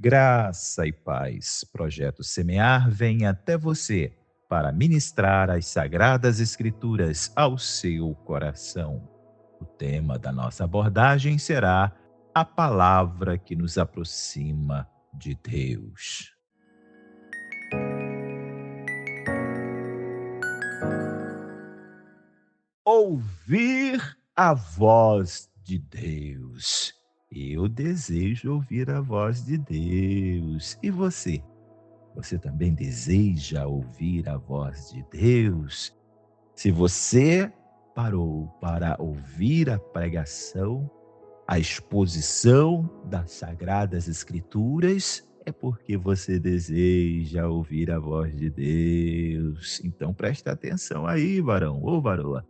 Graça e paz. Projeto Semear vem até você para ministrar as sagradas escrituras ao seu coração. O tema da nossa abordagem será a palavra que nos aproxima de Deus. Ouvir a voz de Deus. Eu desejo ouvir a voz de Deus. E você? Você também deseja ouvir a voz de Deus? Se você parou para ouvir a pregação, a exposição das Sagradas Escrituras, é porque você deseja ouvir a voz de Deus. Então presta atenção aí, varão ou varoa.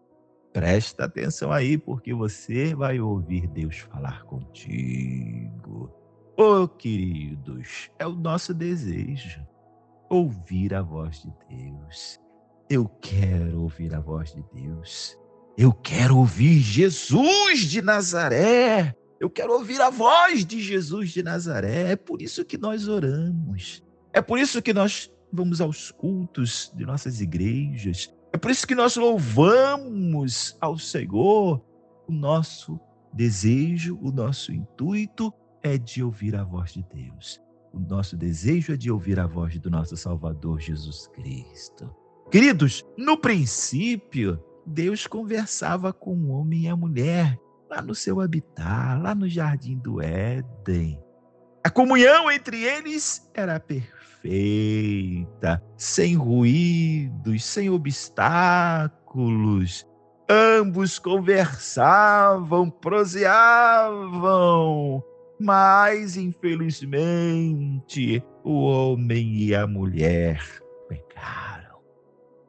Presta atenção aí, porque você vai ouvir Deus falar contigo. Ô, queridos, é o nosso desejo, ouvir a voz de Deus. Eu quero ouvir a voz de Deus. Eu quero ouvir Jesus de Nazaré. Eu quero ouvir a voz de Jesus de Nazaré. É por isso que nós oramos. É por isso que nós vamos aos cultos de nossas igrejas. É por isso que nós louvamos ao Senhor. O nosso desejo, o nosso intuito é de ouvir a voz de Deus. O nosso desejo é de ouvir a voz do nosso Salvador Jesus Cristo. Queridos, no princípio, Deus conversava com o homem e a mulher, lá no seu habitat, lá no jardim do Éden. A comunhão entre eles era perfeita, sem ruídos, sem obstáculos. Ambos conversavam, proseavam, mas, infelizmente, o homem e a mulher pecaram.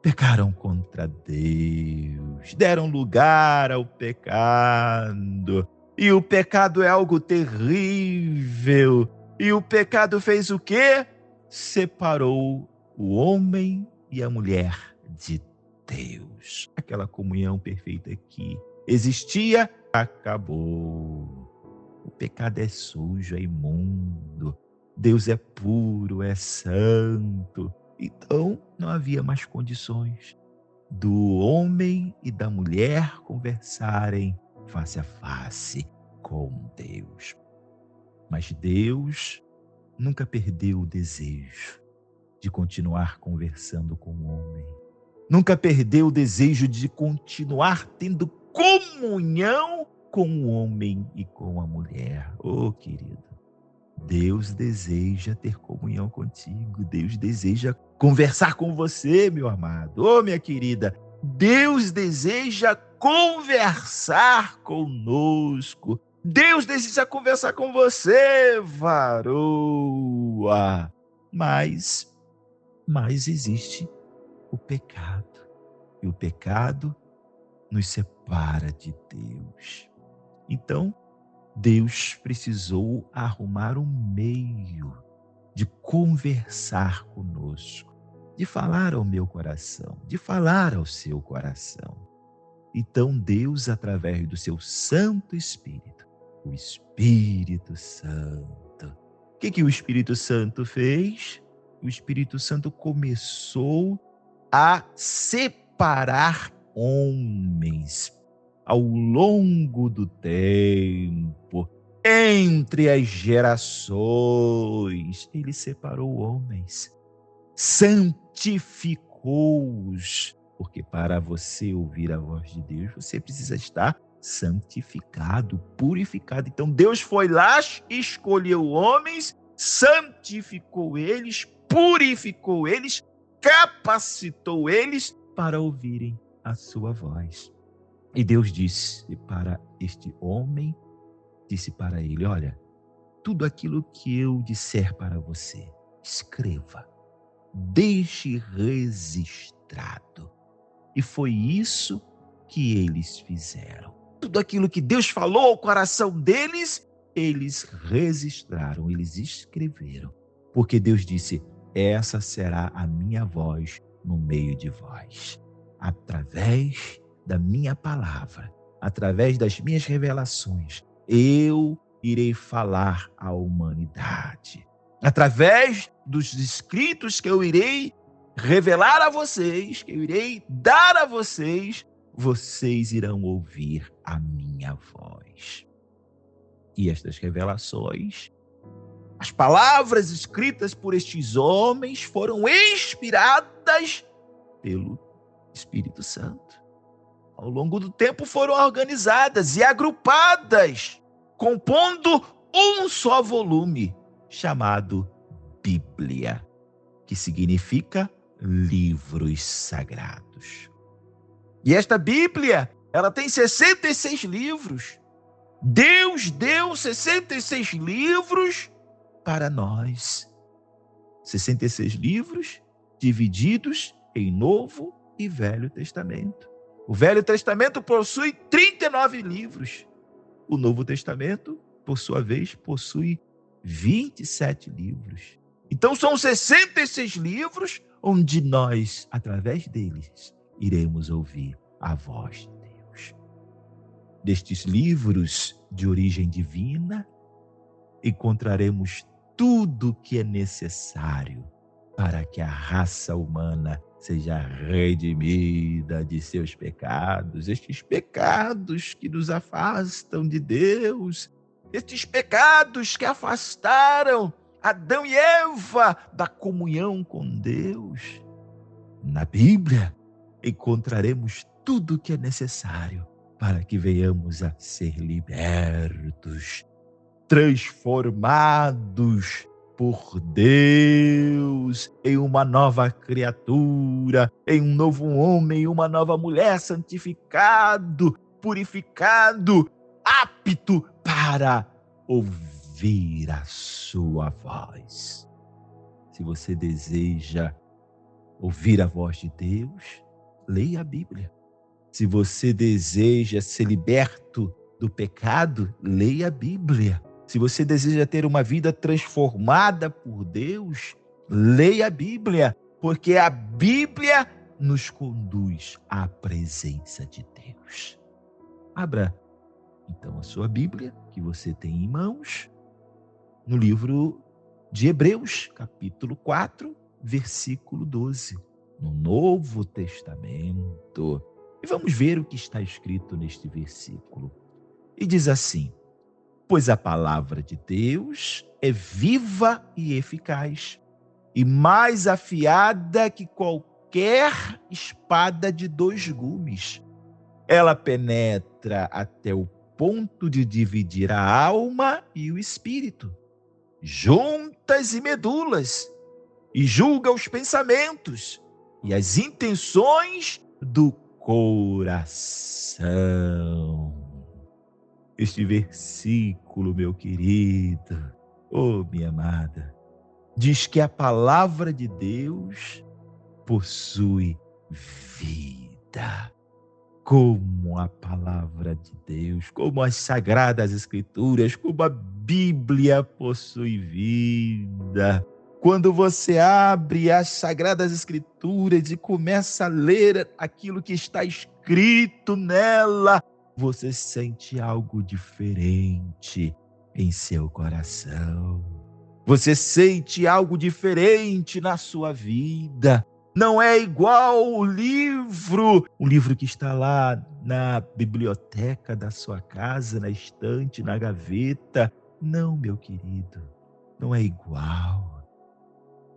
Pecaram contra Deus, deram lugar ao pecado. E o pecado é algo terrível. E o pecado fez o quê? Separou o homem e a mulher de Deus. Aquela comunhão perfeita que existia, acabou. O pecado é sujo, é imundo. Deus é puro, é santo. Então, não havia mais condições do homem e da mulher conversarem face a face com Deus. Mas Deus nunca perdeu o desejo de continuar conversando com o homem. Nunca perdeu o desejo de continuar tendo comunhão com o homem e com a mulher. Oh, querido, Deus deseja ter comunhão contigo. Deus deseja conversar com você, meu amado. Oh, minha querida, Deus deseja conversar conosco. Deus deseja conversar com você, varoa. Mas existe o pecado. E o pecado nos separa de Deus. Então, Deus precisou arrumar um meio de conversar conosco, de falar ao meu coração, de falar ao seu coração. Então Deus, através do seu Santo Espírito, o Espírito Santo. O que o Espírito Santo fez? O Espírito Santo começou a separar homens ao longo do tempo, entre as gerações. Ele separou homens, santificou-os, porque para você ouvir a voz de Deus, você precisa estar santificado, purificado. Então Deus foi lá, escolheu homens, santificou eles, purificou eles, capacitou eles para ouvirem a sua voz. E Deus disse para este homem, disse para ele: olha, tudo aquilo que eu disser para você, escreva, deixe registrado. E foi isso que eles fizeram. Tudo aquilo que Deus falou ao coração deles, eles registraram, eles escreveram. Porque Deus disse: essa será a minha voz no meio de vós. Através da minha palavra, através das minhas revelações, eu irei falar à humanidade. Através dos escritos que eu irei revelar a vocês, que eu irei dar a vocês, vocês irão ouvir a minha voz. E estas revelações, as palavras escritas por estes homens foram inspiradas pelo Espírito Santo. Ao longo do tempo foram organizadas e agrupadas, compondo um só volume, chamado Bíblia, que significa livros sagrados. E esta Bíblia, ela tem 66 livros. Deus deu 66 livros para nós. 66 livros divididos em Novo e Velho Testamento. O Velho Testamento possui 39 livros. O Novo Testamento, por sua vez, possui 27 livros. Então são 66 livros onde nós, através deles, iremos ouvir a voz de Deus. Destes livros de origem divina, encontraremos tudo o que é necessário para que a raça humana seja redimida de seus pecados, estes pecados que nos afastam de Deus, estes pecados que afastaram Adão e Eva da comunhão com Deus. Na Bíblia encontraremos tudo o que é necessário para que venhamos a ser libertos, transformados por Deus em uma nova criatura, em um novo homem, em uma nova mulher, santificado, purificado, apto para ouvir a sua voz. Se você deseja ouvir a voz de Deus, leia a Bíblia. Se você deseja ser liberto do pecado, leia a Bíblia. Se você deseja ter uma vida transformada por Deus, leia a Bíblia, porque a Bíblia nos conduz à presença de Deus. Abra, então, a sua Bíblia, que você tem em mãos, no livro de Hebreus, capítulo 4, versículo 12, no Novo Testamento. E vamos ver o que está escrito neste versículo. E diz assim: pois a palavra de Deus é viva e eficaz, e mais afiada que qualquer espada de 2 gumes. Ela penetra até o ponto de dividir a alma e o espírito, juntas e medulas, e julga os pensamentos e as intenções do coração. Este versículo, meu querido, minha amada, diz que a palavra de Deus possui vida. Como a palavra de Deus, como as Sagradas Escrituras, como a Bíblia possui vida. Quando você abre as Sagradas Escrituras e começa a ler aquilo que está escrito nela, você sente algo diferente em seu coração. Você sente algo diferente na sua vida. Não é igual o livro que está lá na biblioteca da sua casa, na estante, na gaveta. Não, meu querido, não é igual.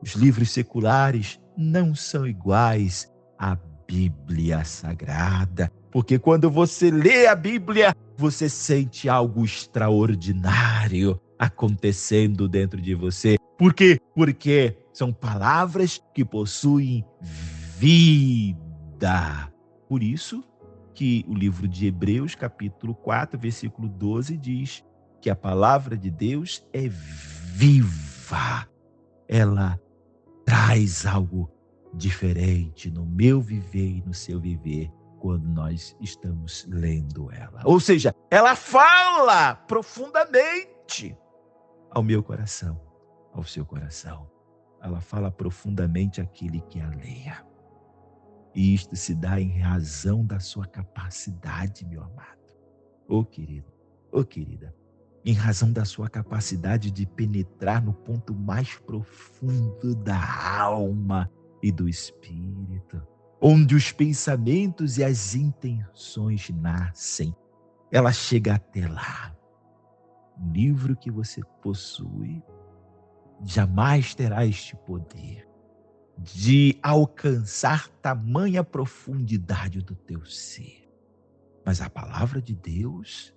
Os livros seculares não são iguais à Bíblia Sagrada, porque quando você lê a Bíblia, você sente algo extraordinário acontecendo dentro de você. Por quê? Porque são palavras que possuem vida. Por isso que o livro de Hebreus, capítulo 4, versículo 12, diz que a palavra de Deus é viva. Ela traz algo diferente no meu viver e no seu viver quando nós estamos lendo ela. Ou seja, ela fala profundamente ao meu coração, ao seu coração. Ela fala profundamente àquele que a leia. E isto se dá em razão da sua capacidade, meu amado. Querido, querida. em razão da sua capacidade de penetrar no ponto mais profundo da alma e do espírito, onde os pensamentos e as intenções nascem. Ela chega até lá. Um livro que você possui jamais terá este poder de alcançar tamanha profundidade do teu ser. Mas a palavra de Deus,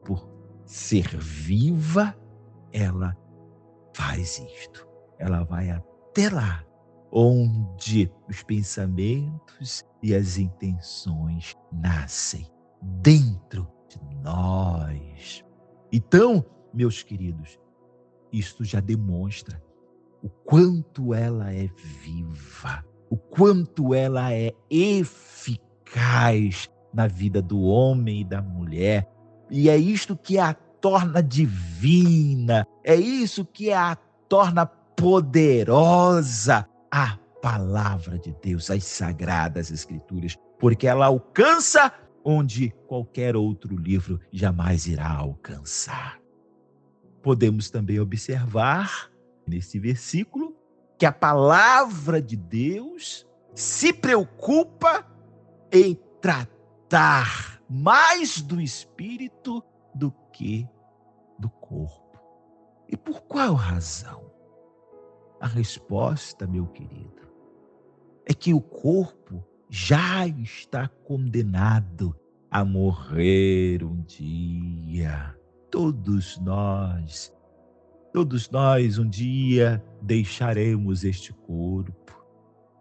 por ser viva, ela faz isto. Ela vai até lá, onde os pensamentos e as intenções nascem, dentro de nós. Então, meus queridos, isto já demonstra o quanto ela é viva, o quanto ela é eficaz na vida do homem e da mulher. E é isto que a torna divina, é isso que a torna poderosa, a palavra de Deus, as sagradas escrituras, porque ela alcança onde qualquer outro livro jamais irá alcançar. Podemos também observar nesse versículo que a palavra de Deus se preocupa em tratar mais do espírito do que do corpo. E por qual razão? A resposta, meu querido, é que o corpo já está condenado a morrer um dia. Todos nós um dia deixaremos este corpo.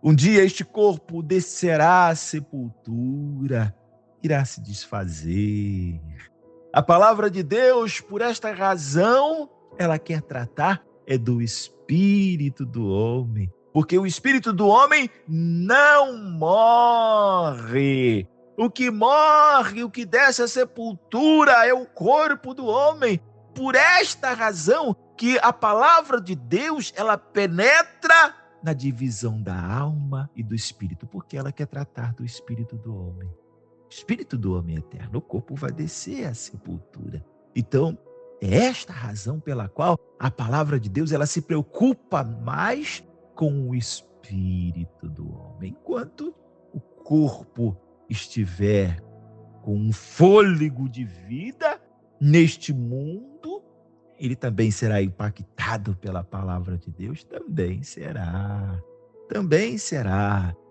Um dia este corpo descerá à sepultura, irá se desfazer. A palavra de Deus, por esta razão, ela quer tratar do espírito do homem, porque o espírito do homem não morre. O que morre, o que desce à sepultura é o corpo do homem. Por esta razão que a palavra de Deus, ela penetra na divisão da alma e do espírito, porque ela quer tratar do espírito do homem. O espírito do homem é eterno, o corpo vai descer à sepultura. Então, é esta a razão pela qual a palavra de Deus, ela se preocupa mais com o espírito do homem. Enquanto o corpo estiver com um fôlego de vida neste mundo, ele também será impactado pela palavra de Deus? Também será.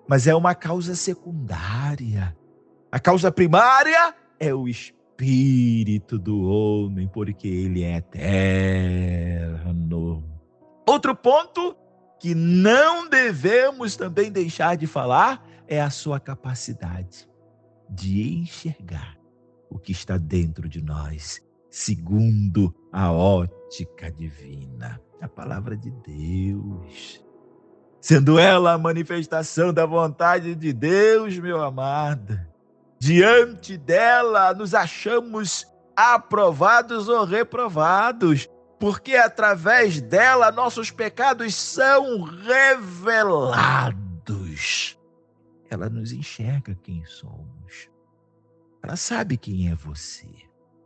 Mas é uma causa secundária. A causa primária é o espírito do homem, porque ele é eterno. Outro ponto que não devemos também deixar de falar é a sua capacidade de enxergar o que está dentro de nós, segundo a ótica divina, a palavra de Deus. Sendo ela a manifestação da vontade de Deus, meu amado, diante dela nos achamos aprovados ou reprovados, porque através dela nossos pecados são revelados. Ela nos enxerga quem somos. Ela sabe quem é você.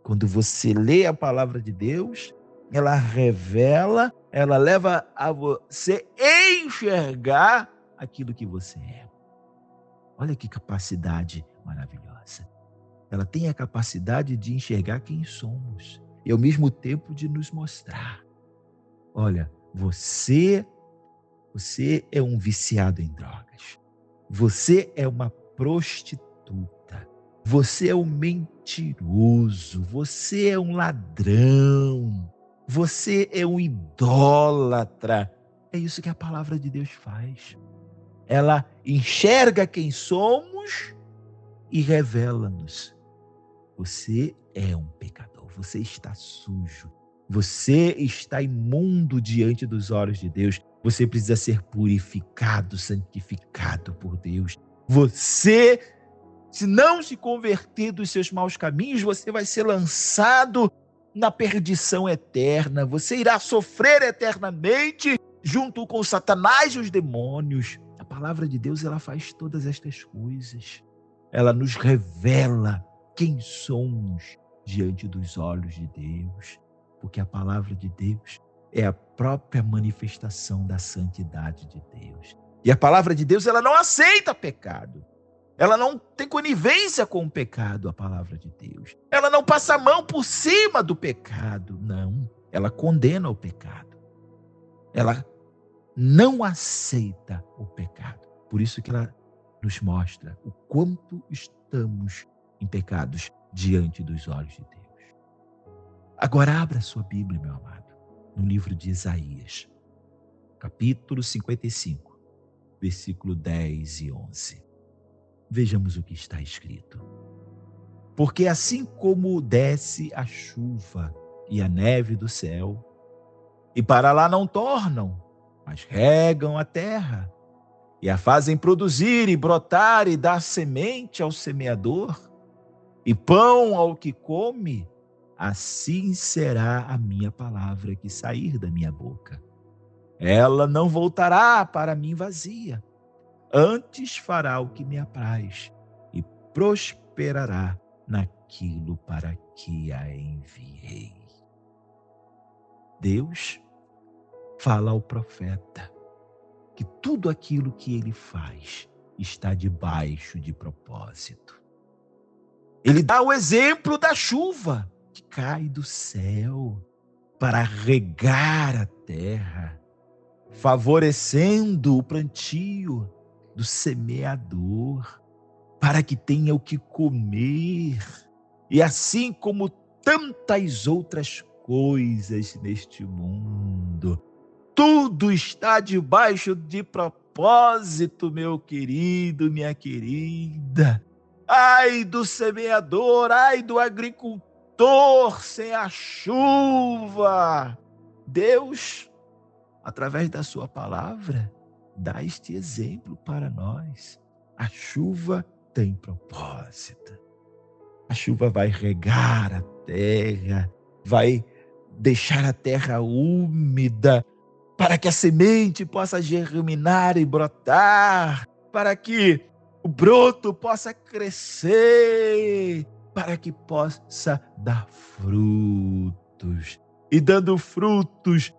Quando você lê a palavra de Deus, ela revela, ela leva a você enxergar aquilo que você é. Olha que capacidade maravilhosa. Ela tem a capacidade de enxergar quem somos e ao mesmo tempo de nos mostrar. Olha, você é um viciado em drogas. Você é uma prostituta. Você é um mentiroso. Você é um ladrão. Você é um idólatra. É isso que a palavra de Deus faz. Ela enxerga quem somos e revela-nos. Você é um pecador. Você está sujo. Você está imundo diante dos olhos de Deus. Você precisa ser purificado, santificado por Deus. Você, se não se converter dos seus maus caminhos, você vai ser lançado na perdição eterna. Você irá sofrer eternamente junto com Satanás e os demônios. A palavra de Deus, ela faz todas estas coisas. Ela nos revela quem somos diante dos olhos de Deus. Porque a palavra de Deus é a própria manifestação da santidade de Deus. E a palavra de Deus, ela não aceita pecado. Ela não tem conivência com o pecado, a palavra de Deus. Ela não passa a mão por cima do pecado, não. Ela condena o pecado. Ela não aceita o pecado. Por isso que ela nos mostra o quanto estamos em pecados diante dos olhos de Deus. Agora abra sua Bíblia, meu amado, no livro de Isaías, capítulo 55, versículo 10 e 11. Vejamos o que está escrito. Porque assim como desce a chuva e a neve do céu, e para lá não tornam, mas regam a terra, e a fazem produzir e brotar e dar semente ao semeador, e pão ao que come, assim será a minha palavra que sair da minha boca. Ela não voltará para mim vazia, antes fará o que me apraz, e prosperará naquilo para que a enviei. Deus fala ao profeta que tudo aquilo que ele faz está debaixo de propósito. Ele dá o exemplo da chuva que cai do céu para regar a terra, favorecendo o plantio do semeador, para que tenha o que comer. E assim como tantas outras coisas neste mundo, tudo está debaixo de propósito, meu querido, minha querida. Ai do semeador, ai do agricultor sem a chuva. Deus, através da sua palavra, dá este exemplo para nós. A chuva tem propósito. A chuva vai regar a terra, vai deixar a terra úmida, para que a semente possa germinar e brotar, para que o broto possa crescer, para que possa dar frutos. E dando frutos,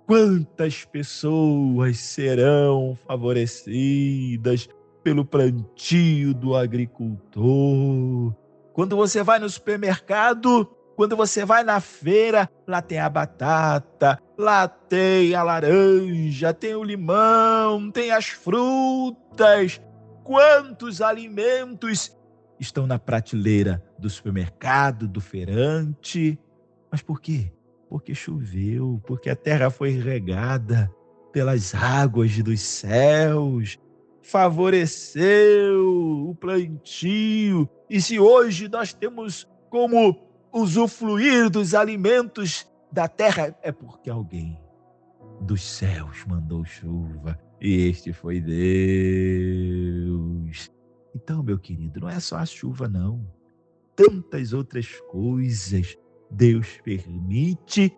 quantas pessoas serão favorecidas pelo plantio do agricultor? Quando você vai no supermercado, quando você vai na feira, lá tem a batata, lá tem a laranja, tem o limão, tem as frutas. Quantos alimentos estão na prateleira do supermercado, do feirante? Mas por quê? Porque choveu, porque a terra foi regada pelas águas dos céus, favoreceu o plantio. E se hoje nós temos como usufruir dos alimentos da terra, é porque alguém dos céus mandou chuva, e este foi Deus. Então, meu querido, não é só a chuva, não. Tantas outras coisas Deus permite,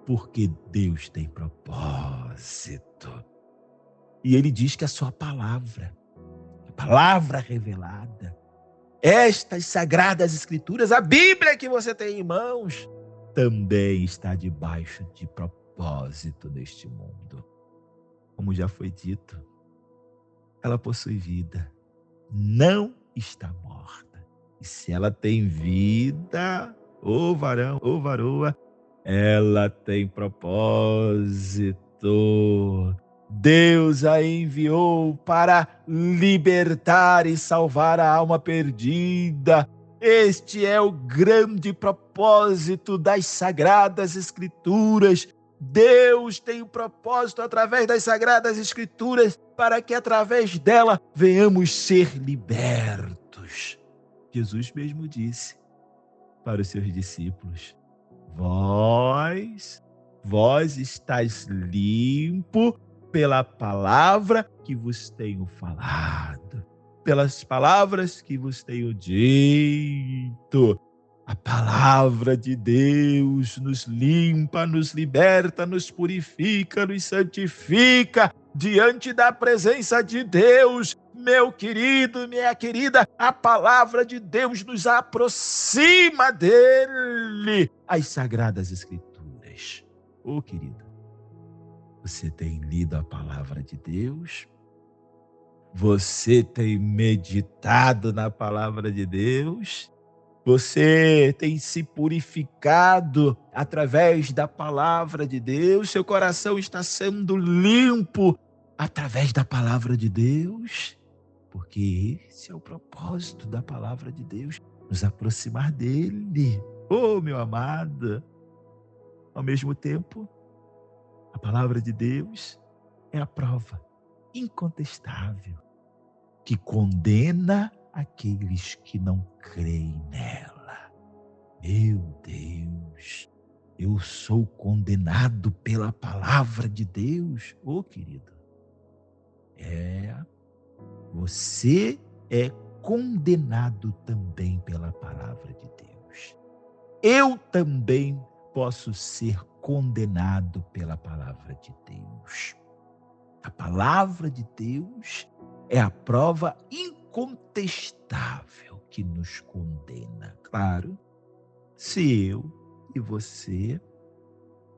porque Deus tem propósito. E Ele diz que a sua palavra, a palavra revelada, estas sagradas escrituras, a Bíblia que você tem em mãos, também está debaixo de propósito neste mundo. Como já foi dito, ela possui vida, não está morta. E se ela tem vida, ô varão, ô varoa, ela tem propósito. Deus a enviou para libertar e salvar a alma perdida. Este é o grande propósito das Sagradas Escrituras. Deus tem um propósito através das Sagradas Escrituras para que através dela venhamos ser libertos. Jesus mesmo disse para os seus discípulos: Vós estáis limpo pela palavra que vos tenho falado, pelas palavras que vos tenho dito. A palavra de Deus nos limpa, nos liberta, nos purifica, nos santifica diante da presença de Deus. Meu querido, minha querida, a palavra de Deus nos aproxima dele. As Sagradas Escrituras Ô, querido, você tem lido a palavra de Deus? Você tem meditado na palavra de Deus? Você tem se purificado através da palavra de Deus? Seu coração está sendo limpo através da palavra de Deus? Porque esse é o propósito da palavra de Deus, nos aproximar dele. Oh, meu amado! Ao mesmo tempo, a palavra de Deus é a prova incontestável que condena aqueles que não creem nela. Meu Deus, eu sou condenado pela palavra de Deus. Ô, querido, você é condenado também pela palavra de Deus. Eu também posso ser condenado pela palavra de Deus. A palavra de Deus é a prova incontestável que nos condena. Claro, se eu e você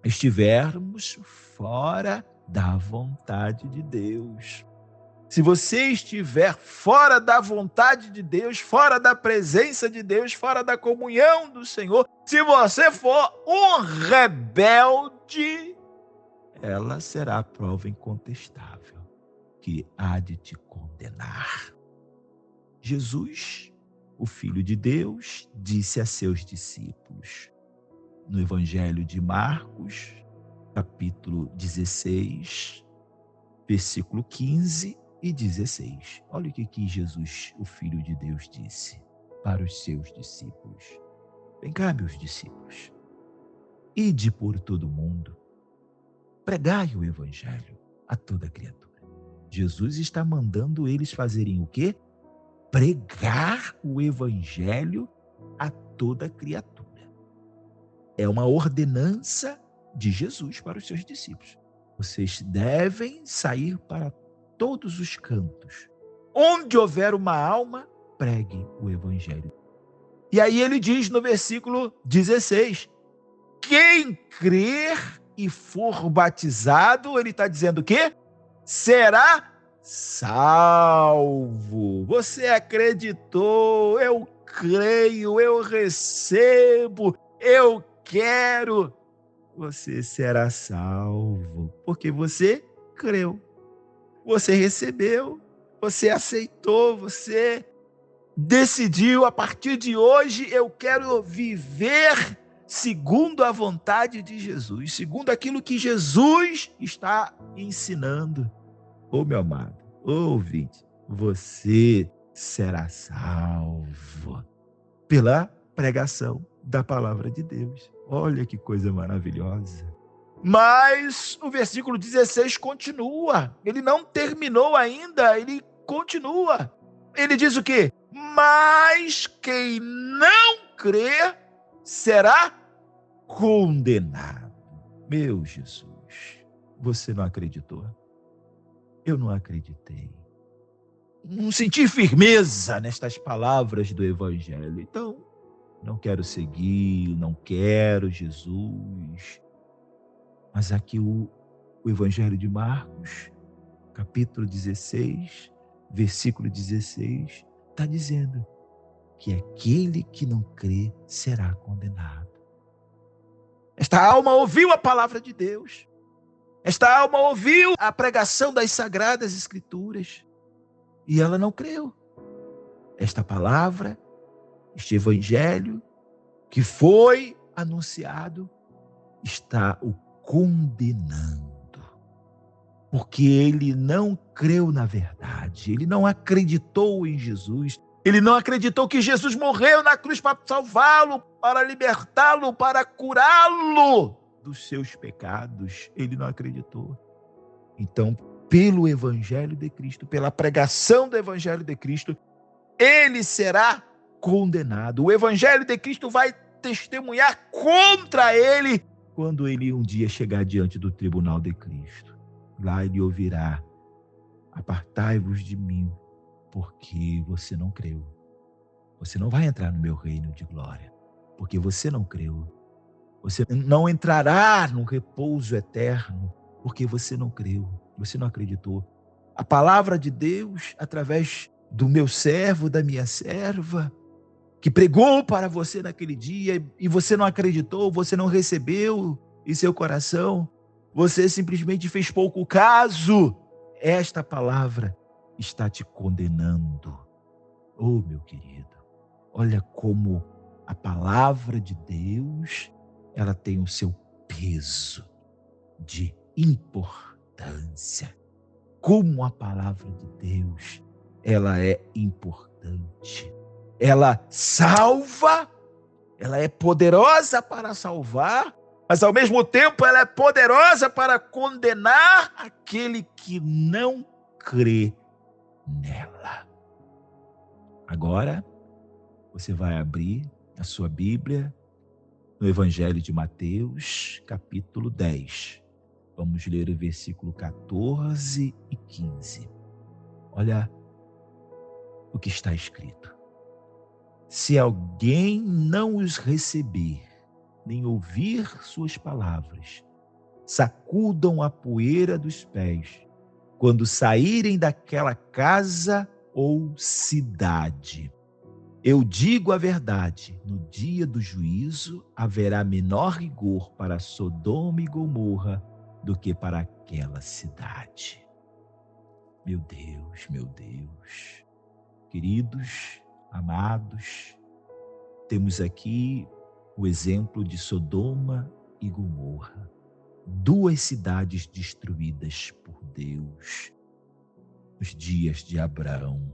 estivermos fora da vontade de Deus. Se você estiver fora da vontade de Deus, fora da presença de Deus, fora da comunhão do Senhor, se você for um rebelde, ela será a prova incontestável que há de te condenar. Jesus, o Filho de Deus, disse a seus discípulos, no Evangelho de Marcos, capítulo 16, versículo 15 e 16. Olha o que Jesus, o Filho de Deus, disse para os seus discípulos. Vem cá, meus discípulos. Ide por todo o mundo, pregai o Evangelho a toda criatura. Jesus está mandando eles fazerem o quê? Pregar o Evangelho a toda criatura. É uma ordenança de Jesus para os seus discípulos. Vocês devem sair para todos os cantos. Onde houver uma alma, pregue o Evangelho. E aí ele diz no versículo 16, quem crer e for batizado, ele está dizendo o quê? Será salvo. Você acreditou, eu creio, eu recebo, eu quero. Você será salvo, porque você creu, você recebeu, você aceitou, você decidiu, a partir de hoje eu quero viver segundo a vontade de Jesus, segundo aquilo que Jesus está ensinando. Ô, meu amado, ô, ouvinte, você será salvo pela pregação da palavra de Deus. Olha que coisa maravilhosa. Mas o versículo 16 continua. Ele não terminou ainda, ele continua. Ele diz o quê? Mas quem não crer será condenado. Meu Jesus, você não acreditou? Eu não acreditei. Não senti firmeza nestas palavras do Evangelho. Então, não quero seguir, não quero Jesus. Mas aqui o Evangelho de Marcos, capítulo 16, versículo 16, está dizendo que aquele que não crê será condenado. Esta alma ouviu a palavra de Deus. Esta alma ouviu a pregação das Sagradas Escrituras e ela não creu. Esta palavra, este Evangelho que foi anunciado, está o condenando. Porque ele não creu na verdade, ele não acreditou em Jesus, ele não acreditou que Jesus morreu na cruz para salvá-lo, para libertá-lo, para curá-lo dos seus pecados. Ele não acreditou. Então, pelo Evangelho de Cristo, pela pregação do Evangelho de Cristo, ele será condenado. O Evangelho de Cristo vai testemunhar contra ele quando ele um dia chegar diante do tribunal de Cristo. Lá ele ouvirá: apartai-vos de mim, porque você não creu. Você não vai entrar no meu reino de glória, porque você não creu. Você não entrará no repouso eterno, porque você não creu, você não acreditou. A palavra de Deus, através do meu servo, da minha serva, que pregou para você naquele dia e você não acreditou, você não recebeu em seu coração, você simplesmente fez pouco caso. Esta palavra está te condenando. Oh, meu querido, olha como a palavra de Deus, ela tem o seu peso de importância. Como a palavra de Deus, ela é importante. Ela salva, ela é poderosa para salvar, mas ao mesmo tempo ela é poderosa para condenar aquele que não crê nela. Agora, você vai abrir a sua Bíblia no Evangelho de Mateus, capítulo 10. Vamos ler o versículo 14 e 15. Olha o que está escrito. Se alguém não os receber, nem ouvir suas palavras, sacudam a poeira dos pés, quando saírem daquela casa ou cidade. Eu digo a verdade, no dia do juízo haverá menor rigor para Sodoma e Gomorra do que para aquela cidade. Meu Deus, meu Deus. Queridos, amados, temos aqui o exemplo de Sodoma e Gomorra, duas cidades destruídas por Deus nos dias de Abraão.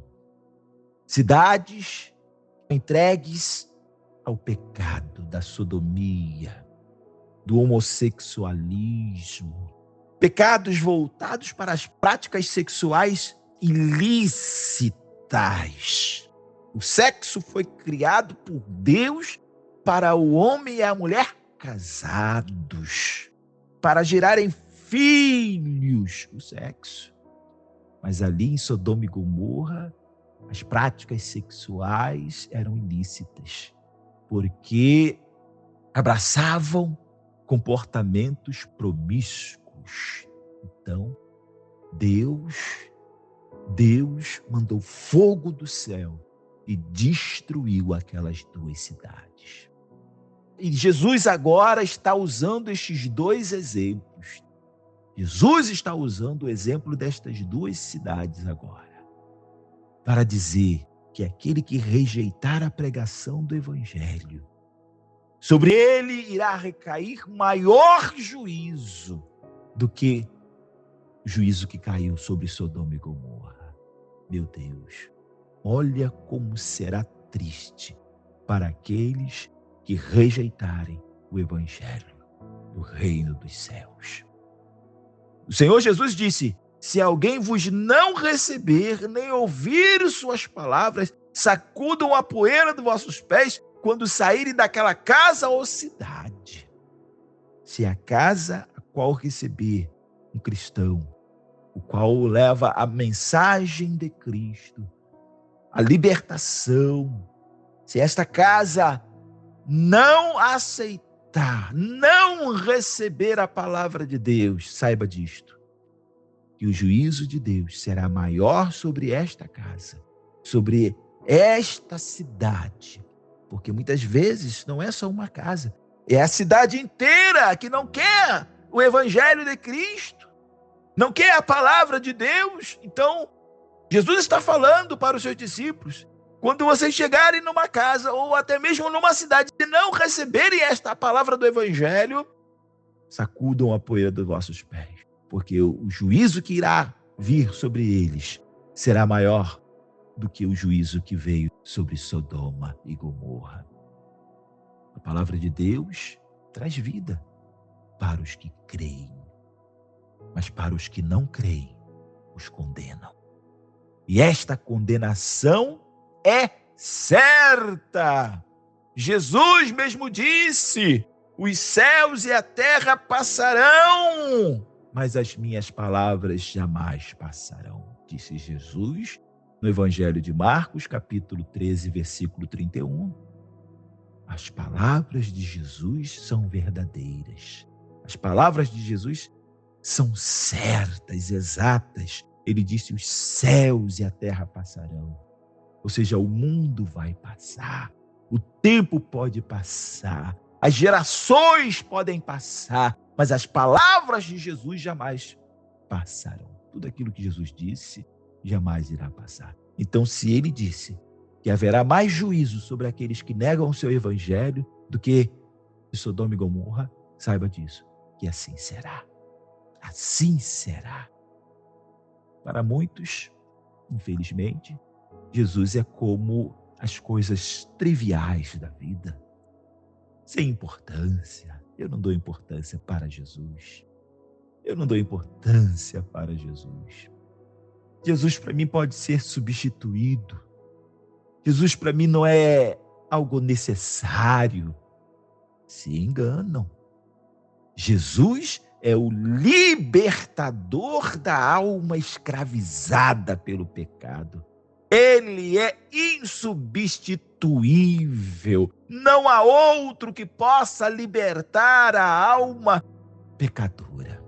Cidades entregues ao pecado da sodomia, do homossexualismo, pecados voltados para as práticas sexuais ilícitas. O sexo foi criado por Deus para o homem e a mulher casados, para gerarem filhos, o sexo. Mas ali em Sodoma e Gomorra, as práticas sexuais eram ilícitas, porque abraçavam comportamentos promíscuos. Então, Deus mandou fogo do céu e destruiu aquelas duas cidades. E Jesus agora está usando estes dois exemplos. Jesus está usando o exemplo destas duas cidades agora, para dizer que aquele que rejeitar a pregação do Evangelho, sobre ele irá recair maior juízo do que o juízo que caiu sobre Sodoma e Gomorra. Meu Deus, olha como será triste para aqueles que rejeitarem o Evangelho do reino dos céus. O Senhor Jesus disse: se alguém vos não receber, nem ouvir suas palavras, sacudam a poeira dos vossos pés quando saírem daquela casa ou cidade. Se a casa a qual receber um cristão, o qual leva a mensagem de Cristo, a libertação, se esta casa não aceitar, não receber a palavra de Deus, saiba disto, que o juízo de Deus será maior sobre esta casa, sobre esta cidade, porque muitas vezes não é só uma casa, é a cidade inteira que não quer o Evangelho de Cristo, não quer a palavra de Deus. Então, Jesus está falando para os seus discípulos: quando vocês chegarem numa casa ou até mesmo numa cidade e não receberem esta palavra do Evangelho, sacudam a poeira dos vossos pés, porque o juízo que irá vir sobre eles será maior do que o juízo que veio sobre Sodoma e Gomorra. A palavra de Deus traz vida para os que creem, mas para os que não creem, os condenam. E esta condenação é certa. Jesus mesmo disse: os céus e a terra passarão, mas as minhas palavras jamais passarão, disse Jesus no Evangelho de Marcos, capítulo 13, versículo 31. As palavras de Jesus são verdadeiras. As palavras de Jesus são certas, exatas. Ele disse: os céus e a terra passarão. Ou seja, o mundo vai passar, o tempo pode passar, as gerações podem passar, mas as palavras de Jesus jamais passarão. Tudo aquilo que Jesus disse jamais irá passar. Então, se ele disse que haverá mais juízo sobre aqueles que negam o seu evangelho do que de Sodoma e Gomorra, saiba disso, que assim será. Assim será. Para muitos, infelizmente, Jesus é como as coisas triviais da vida, sem importância. Eu não dou importância para Jesus. Eu não dou importância para Jesus. Jesus para mim pode ser substituído. Jesus para mim não é algo necessário. Se enganam. Jesus é o libertador da alma escravizada pelo pecado. Ele é insubstituível. Não há outro que possa libertar a alma pecadora.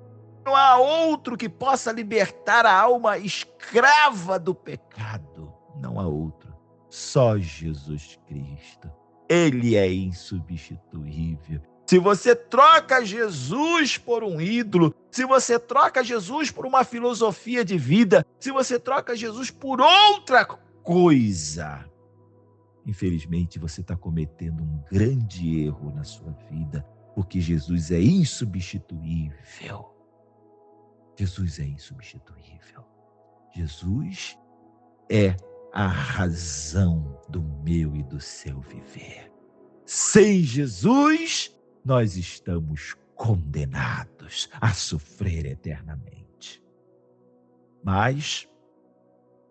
Não há outro que possa libertar a alma escrava do pecado. Não há outro. Só Jesus Cristo. Ele é insubstituível. Se você troca Jesus por um ídolo, se você troca Jesus por uma filosofia de vida, se você troca Jesus por outra coisa, infelizmente você está cometendo um grande erro na sua vida, porque Jesus é insubstituível. Jesus é insubstituível. Jesus é a razão do meu e do seu viver. Sem Jesus, nós estamos condenados a sofrer eternamente. Mas,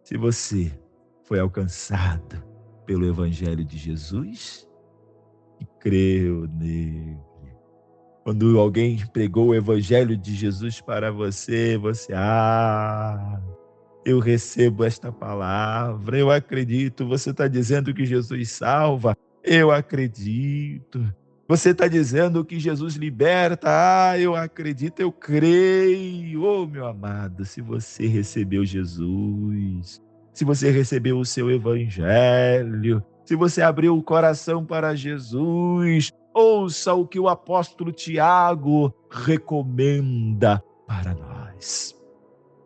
se você foi alcançado pelo Evangelho de Jesus e creu nele, quando alguém pregou o Evangelho de Jesus para você, eu recebo esta palavra, eu acredito. Você está dizendo que Jesus salva? Eu acredito. Você está dizendo que Jesus liberta? Eu acredito, eu creio. Oh, meu amado, se você recebeu Jesus, se você recebeu o seu evangelho, se você abriu o coração para Jesus, ouça o que o apóstolo Tiago recomenda para nós.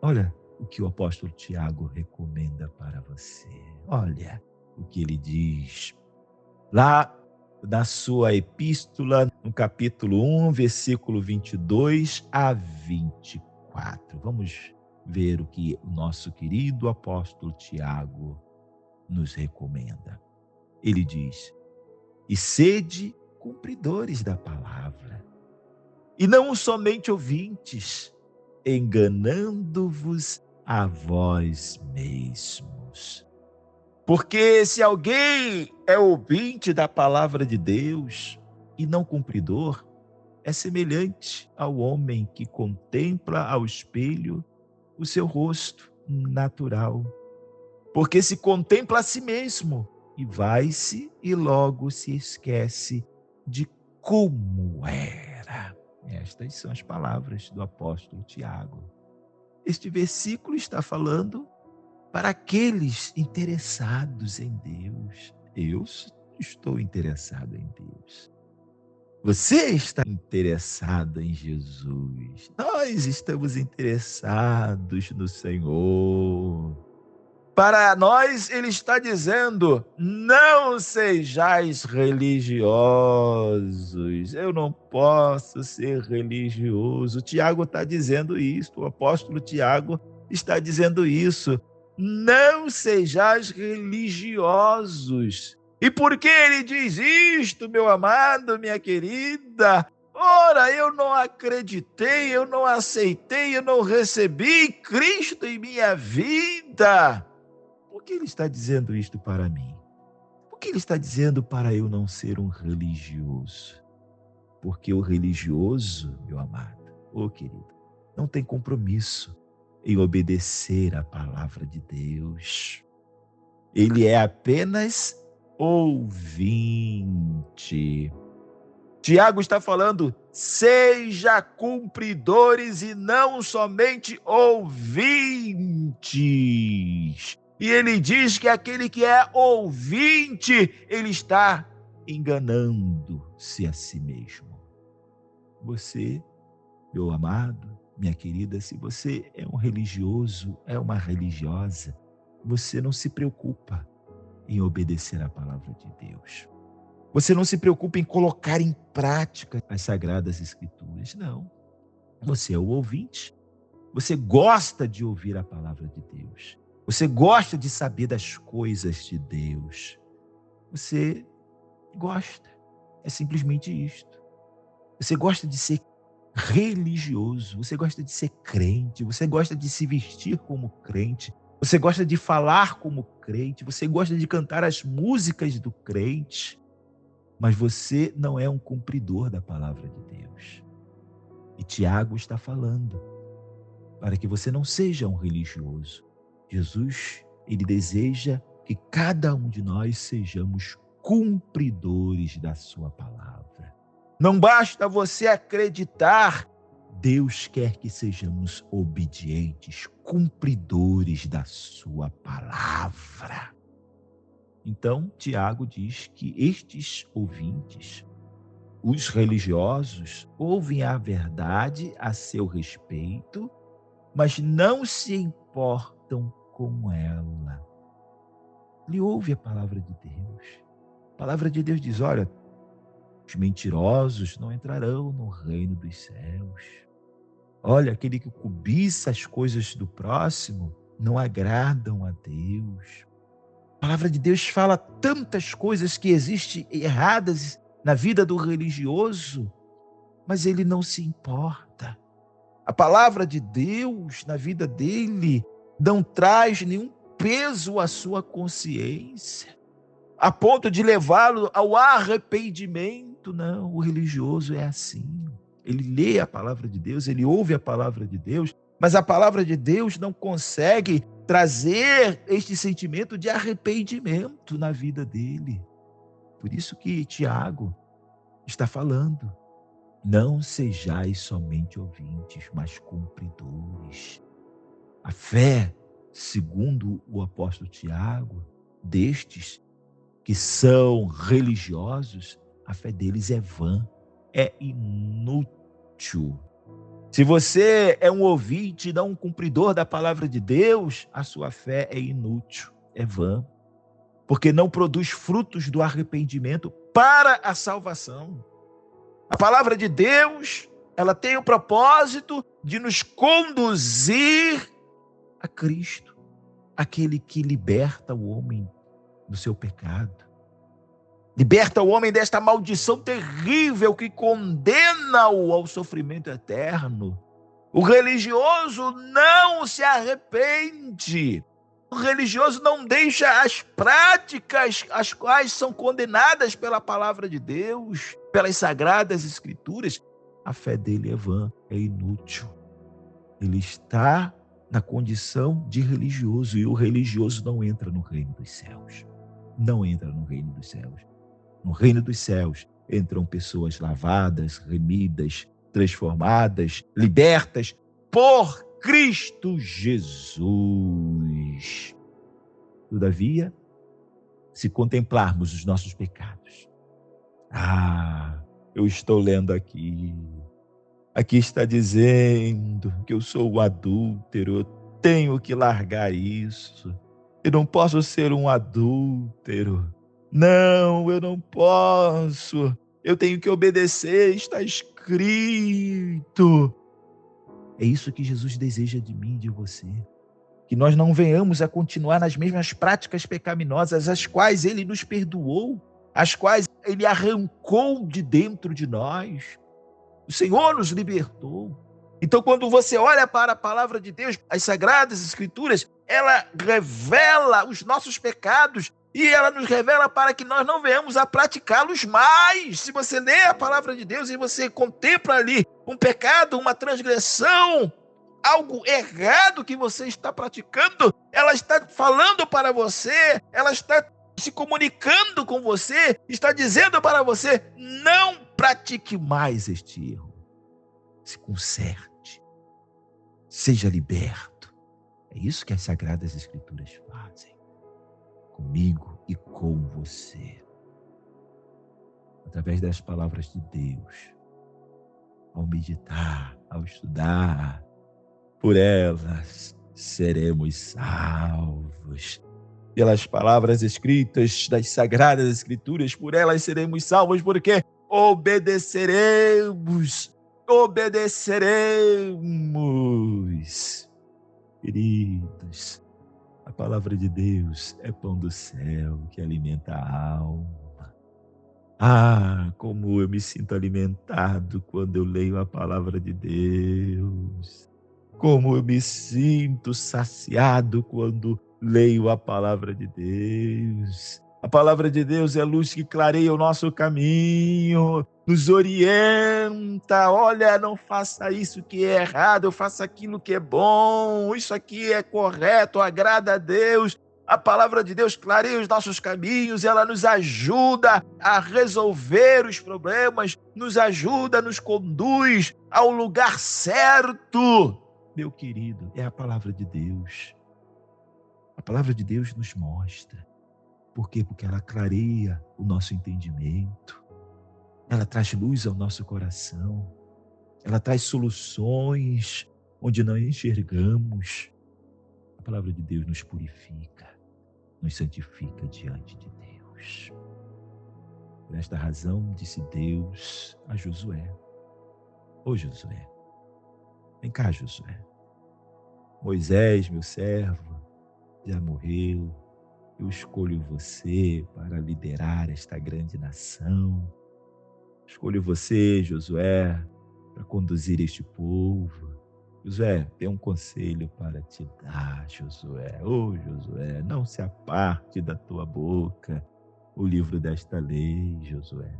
Olha o que o apóstolo Tiago recomenda para você. Olha o que ele diz lá na sua epístola, no capítulo 1, versículo 22 a 24. Vamos ver o que o nosso querido apóstolo Tiago nos recomenda. Ele diz: e sede cumpridores da palavra, e não somente ouvintes, enganando-vos a vós mesmos. Porque se alguém é ouvinte da palavra de Deus e não cumpridor, é semelhante ao homem que contempla ao espelho o seu rosto natural. Porque se contempla a si mesmo e vai-se e logo se esquece de como era. Estas são as palavras do apóstolo Tiago. Este versículo está falando para aqueles interessados em Deus. Eu estou interessado em Deus. Você está interessado em Jesus. Nós estamos interessados no Senhor. Para nós, ele está dizendo: não sejais religiosos. Eu não posso ser religioso. Tiago está dizendo isso, o apóstolo Tiago está dizendo isso. Não sejais religiosos. E por que ele diz isto, meu amado, minha querida? Ora, eu não acreditei, eu não aceitei, eu não recebi Cristo em minha vida. Por que ele está dizendo isto para mim? Por que ele está dizendo para eu não ser um religioso? Porque o religioso, meu amado, querido, não tem compromisso em obedecer à palavra de Deus. Ele é apenas ouvinte. Tiago está falando, seja cumpridores e não somente ouvintes. E ele diz que aquele que é ouvinte, ele está enganando-se a si mesmo. Você, meu amado, minha querida, se você é um religioso, é uma religiosa, você não se preocupa em obedecer à palavra de Deus. Você não se preocupa em colocar em prática as Sagradas Escrituras. Não. Você é o ouvinte. Você gosta de ouvir a palavra de Deus. Você gosta de saber das coisas de Deus. Você gosta. É simplesmente isto. Você gosta de ser religioso. Você gosta de ser crente. Você gosta de se vestir como crente. Você gosta de falar como crente. Você gosta de cantar as músicas do crente. Mas você não é um cumpridor da palavra de Deus. E Tiago está falando para que você não seja um religioso. Jesus, ele deseja que cada um de nós sejamos cumpridores da sua palavra. Não basta você acreditar, Deus quer que sejamos obedientes, cumpridores da sua palavra. Então, Tiago diz que estes ouvintes, os religiosos, ouvem a verdade a seu respeito, mas não se importam com ela. Ele ouve a palavra de Deus. A palavra de Deus diz, olha, os mentirosos não entrarão no reino dos céus. Olha, aquele que cobiça as coisas do próximo não agradam a Deus. A palavra de Deus fala tantas coisas que existem erradas na vida do religioso, mas ele não se importa. A palavra de Deus na vida dele não traz nenhum peso à sua consciência, a ponto de levá-lo ao arrependimento. Não, o religioso é assim. Ele lê a palavra de Deus, ele ouve a palavra de Deus, mas a palavra de Deus não consegue trazer este sentimento de arrependimento na vida dele. Por isso que Tiago está falando, não sejais somente ouvintes, mas cumpridores. A fé, segundo o apóstolo Tiago, destes que são religiosos, a fé deles é vã, é inútil. Se você é um ouvinte, não um cumpridor da palavra de Deus, a sua fé é inútil, é vã, porque não produz frutos do arrependimento para a salvação. A palavra de Deus, ela tem o propósito de nos conduzir a Cristo, aquele que liberta o homem do seu pecado. Liberta o homem desta maldição terrível que condena-o ao sofrimento eterno. O religioso não se arrepende. O religioso não deixa as práticas as quais são condenadas pela palavra de Deus, pelas sagradas escrituras. A fé dele é vã, é inútil. Ele está na condição de religioso e o religioso não entra no reino dos céus. Não entra no reino dos céus. No reino dos céus entram pessoas lavadas, remidas, transformadas, libertas por Cristo Jesus. Todavia, se contemplarmos os nossos pecados, eu estou lendo aqui está dizendo que eu sou um adúltero, eu tenho que largar isso, eu não posso ser um adúltero. Não, eu não posso. Eu tenho que obedecer, está escrito. É isso que Jesus deseja de mim e de você. Que nós não venhamos a continuar nas mesmas práticas pecaminosas, as quais Ele nos perdoou, as quais Ele arrancou de dentro de nós. O Senhor nos libertou. Então, quando você olha para a palavra de Deus, as Sagradas Escrituras, ela revela os nossos pecados, e ela nos revela para que nós não venhamos a praticá-los mais. Se você lê a palavra de Deus e você contempla ali um pecado, uma transgressão, algo errado que você está praticando, ela está falando para você, ela está se comunicando com você, está dizendo para você: não pratique mais este erro. Se conserte, seja liberto. É isso que as Sagradas Escrituras fazem comigo e com você. Através das palavras de Deus, ao meditar, ao estudar, por elas seremos salvos. Pelas palavras escritas das Sagradas Escrituras, por elas seremos salvos, porque obedeceremos. Queridos, a palavra de Deus é pão do céu que alimenta a alma. Ah, como eu me sinto alimentado quando eu leio a palavra de Deus. Como eu me sinto saciado quando leio a palavra de Deus. A palavra de Deus é luz que clareia o nosso caminho, nos orienta. Olha, não faça isso que é errado, faça aquilo que é bom. Isso aqui é correto, agrada a Deus. A palavra de Deus clareia os nossos caminhos, ela nos ajuda a resolver os problemas, nos ajuda, nos conduz ao lugar certo. Meu querido, é a palavra de Deus. A palavra de Deus nos mostra. Por quê? Porque ela clareia o nosso entendimento. Ela traz luz ao nosso coração. Ela traz soluções onde não enxergamos. A palavra de Deus nos purifica, nos santifica diante de Deus. Por esta razão, disse Deus a Josué: Ô Josué, vem cá, Josué. Moisés, meu servo, já morreu. Eu escolho você para liderar esta grande nação. Escolho você, Josué, para conduzir este povo. Josué, tem um conselho para te dar, Josué. Ô, Josué, não se aparte da tua boca o livro desta lei, Josué.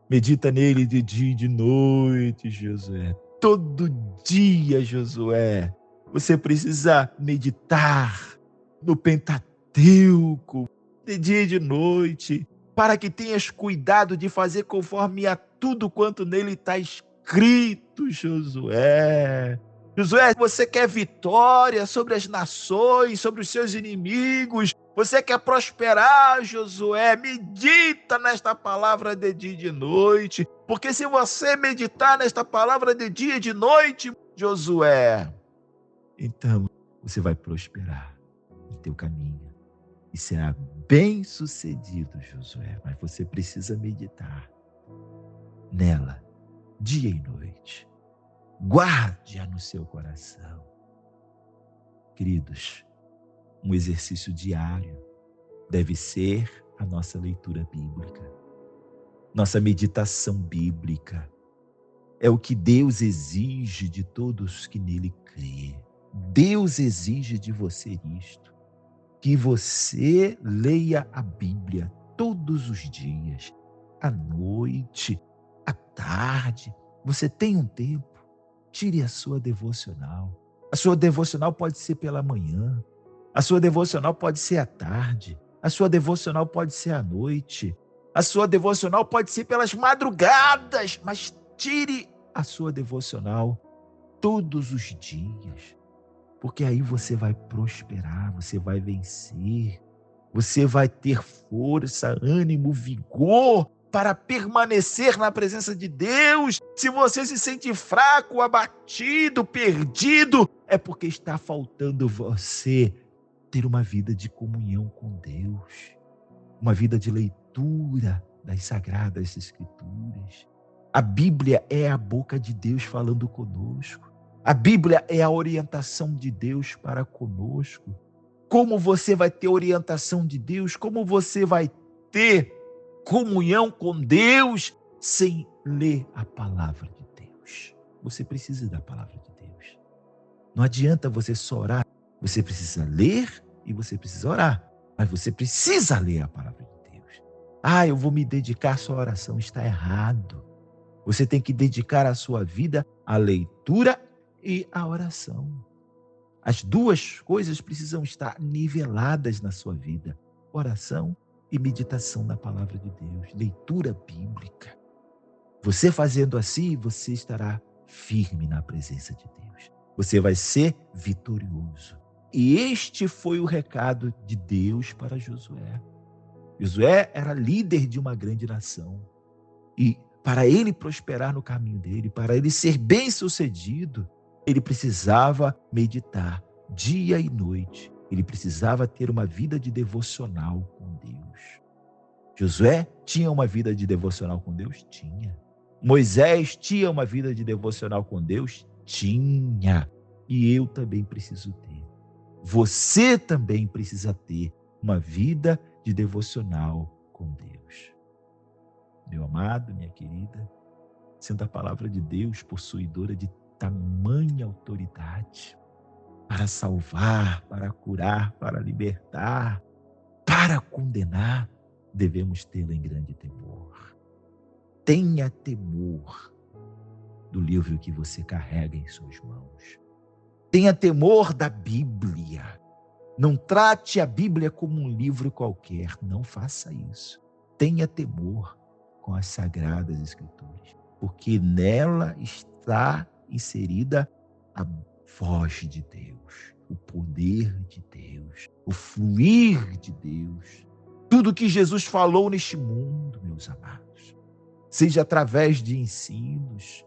Medita nele de dia e de noite, Josué. Todo dia, Josué, você precisa meditar no Pentateuco, de dia e de noite, para que tenhas cuidado de fazer conforme a tudo quanto nele está escrito, Josué. Josué, você quer vitória sobre as nações, sobre os seus inimigos, você quer prosperar, Josué, medita nesta palavra de dia e de noite, porque se você meditar nesta palavra de dia e de noite, Josué, então você vai prosperar no teu caminho e será bem-sucedido, Josué, mas você precisa meditar nela dia e noite. Guarde-a no seu coração. Queridos, um exercício diário deve ser a nossa leitura bíblica, nossa meditação bíblica. É o que Deus exige de todos que nele crê. Deus exige de você isto, que você leia a Bíblia todos os dias, à noite, à tarde. Você tem um tempo, tire a sua devocional. A sua devocional pode ser pela manhã, a sua devocional pode ser à tarde, a sua devocional pode ser à noite, a sua devocional pode ser pelas madrugadas, mas tire a sua devocional todos os dias, porque aí você vai prosperar, você vai vencer, você vai ter força, ânimo, vigor para permanecer na presença de Deus. Se você se sente fraco, abatido, perdido, é porque está faltando você ter uma vida de comunhão com Deus, uma vida de leitura das Sagradas Escrituras. A Bíblia é a boca de Deus falando conosco. A Bíblia é a orientação de Deus para conosco. Como você vai ter orientação de Deus? Como você vai ter comunhão com Deus sem ler a palavra de Deus? Você precisa da palavra de Deus. Não adianta você só orar. Você precisa ler e você precisa orar. Mas você precisa ler a palavra de Deus. Ah, eu vou me dedicar só à oração. Está errado. Você tem que dedicar a sua vida à leitura e à oração. As duas coisas precisam estar niveladas na sua vida. oração e meditação na palavra de Deus, leitura bíblica. Você fazendo assim, você estará firme na presença de Deus. Você vai ser vitorioso. E este foi o recado de Deus para Josué. Josué era líder de uma grande nação. E para ele prosperar no caminho dele, para ele ser bem-sucedido, ele precisava meditar dia e noite. Ele precisava ter uma vida de devocional com Deus. Josué tinha uma vida de devocional com Deus? Tinha. Moisés tinha uma vida de devocional com Deus? Tinha. E eu também preciso ter. Você também precisa ter uma vida de devocional com Deus. Meu amado, minha querida, sendo a palavra de Deus possuidora de tamanha autoridade para salvar, para curar, para libertar, para condenar, devemos tê-la em grande temor. Tenha temor do livro que você carrega em suas mãos. Tenha temor da Bíblia. Não trate a Bíblia como um livro qualquer. Não faça isso. Tenha temor com as Sagradas Escrituras, porque nela está inserida a voz de Deus, o poder de Deus, o fluir de Deus. Tudo que Jesus falou neste mundo, meus amados, seja através de ensinos,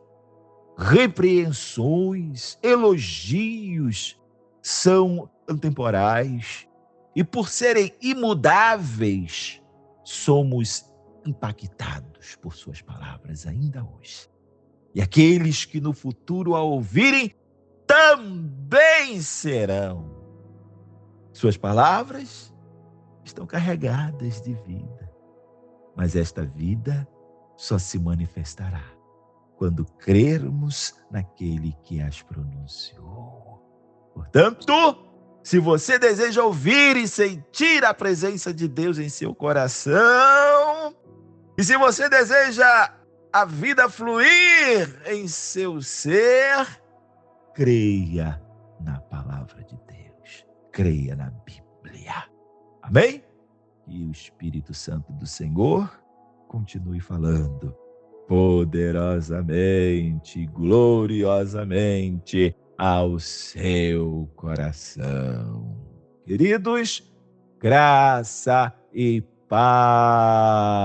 repreensões, elogios, são temporais e por serem imutáveis, somos impactados por suas palavras ainda hoje. E aqueles que no futuro a ouvirem também serão. Suas palavras estão carregadas de vida, mas esta vida só se manifestará quando crermos naquele que as pronunciou. Portanto, se você deseja ouvir e sentir a presença de Deus em seu coração, e se você deseja a vida fluir em seu ser, creia na palavra de Deus, creia na Bíblia. Amém? E o Espírito Santo do Senhor continue falando poderosamente, gloriosamente ao seu coração. Queridos, graça e paz.